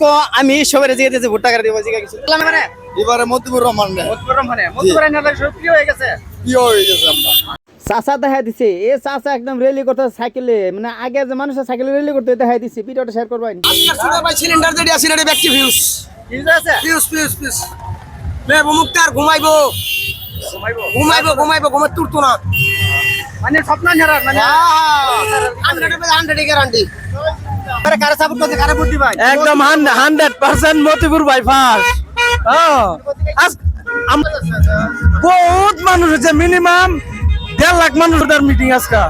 আজকে আমি সবাই জিগে দিয়েছি ভোট টাকা দিব জিগে কিছু এবারে মতিউর রহমান প্রিয় হয়ে গেছে আমরা চাচা দেখা দিছে এ চাচা একদম রেলি করতে সাইকেলে মানে আগে যে মানুষের সাইকেলে রেলি করতে দেখা দিছে ভিডিওটা শেয়ার করবেন সিলিন্ডার যেটা আছে এটা ব্যক্তি ভিউজ ঠিক আছে পিউস মে মুক্তার ঘুমাইবো ঘুমাই তুরতো না মানে স্বপ্ন নেরার মানে 100 গ্যারান্টি কারে সাপোর্ট করতে কারে ভোট দিবেন একদম 100% মতিপুর বাইপাস বহুত মানুষ হচ্ছে মিনিমাম 1.5 লাখ মানুষের মিটিং আজকে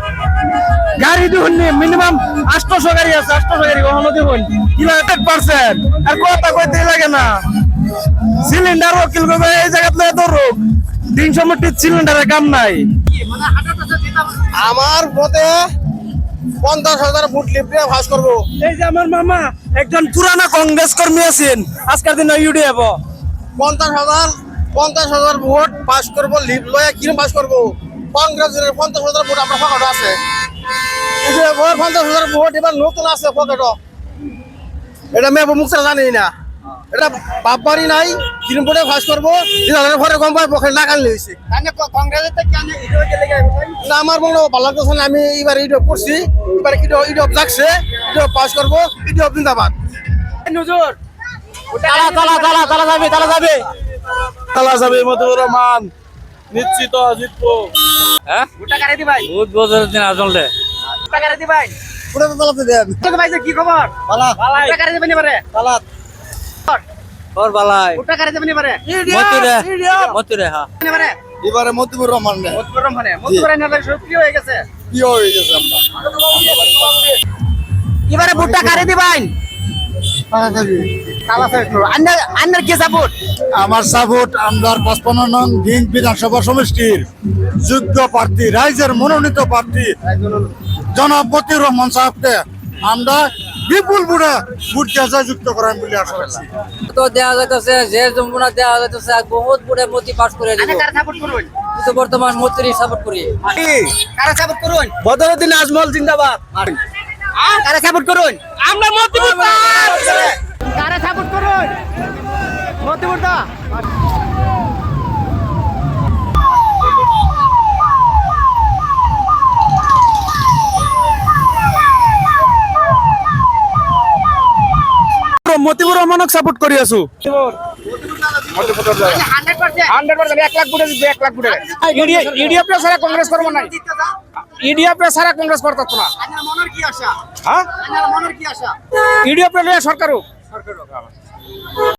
গাড়ি দেখুন মিনিমাম 800 গাড়ি আছে 800 গাড়ি কখনো দেখুন কিলো 100% আর কথা কইতে লাগে না সিলিন্ডার ওকিল করবে এই জায়গাতে এত রোগ 300 মিটার সিলিন্ডারের কাম নাই আমার মতে 50,000 ভোট লিপে ভাস করবো এই যে আমার মামা একজন পুরানা কংগ্রেস কর্মী আছেন আজকের দিন ইউডিএফ 50,000 ভোট পাস করবো লিপ লয়ে কিরম পাস করবো কংগ্রেসের 50,000 ভোট আমরা পকেটে আছে 50,000 ভোট এবার নতুন আছে পকেটে এটা মেয়ে মুখটা জানি না এটা বাপবাড়ি নাই কিরম ভোটে পাস করবো ঘরে গম পাই পকেটে না কানলে হয়েছে কংগ্রেসের থেকে কেন ভিডিও কে লেগে না আমার মনে ভালো লাগতেছে না আমি এবার ইউটিউব করছি এবার ইউটিউব যাচ্ছে ইউটিউব পাস করবো ইউটিউব জিন্দাবাদ নজর তালা যাবে মতিউর রহমান নিশ্চিত জিতবো হ্যাঁ ভোট টাকা রেডি ভাই বহুত বছরের দিন আসলে ভোট টাকা রেডি ভাই পুরো চালাতে দেন তো ভাই কি খবর ভালো ভোট টাকা রেডি বানি পারে চালাত ওর বালাই ভোট টাকা রেডি বানি পারে মতিরে হ্যাঁ বানি পারে এবারে মতিউর রহমান মতিউর রহমান প্রিয় হয়ে গেছে আমরা এবারে ভোট টাকা রেডি ভাই আন্নার কি সাপোর্ট আমার সাপোর্ট আমরা 55 নং দিন বিধানসভা সমষ্টির যোগ্য প্রার্থী রাইজের মনোনীত প্রার্থী জনাব মতিউর রহমান সাহেবকে আমরা বিপুল ভোটে ভোট দিয়ে যুক্ত করেন বলে আশা করছি তো দেওয়া যাইতেছে যে যমুনা দেওয়া যাইতেছে বহুত বুড়ে মতি পাস করে দিব কারা সাপোর্ট করুন কিন্তু বর্তমান মতিরই সাপোর্ট করি কারা সাপোর্ট করুন বদরুদ্দিন আজমল জিন্দাবাদ কারা সাপোর্ট করুন আমরা মতিপুর কারা সাপোর্ট করুন মতিপুর দা মতিউর রহমানক সাপোর্ট করি আছো 100% 1 লাখ ভোটে জিতবে 1 লাখ ভোটে ইডিএফ ছাড়া কংগ্রেস করব না ইডিএফ ছাড়া কংগ্রেস করতে না আনার মনের কি আশা হ্যাঁ আনার মনের কি আশা ইডিএফ সরকার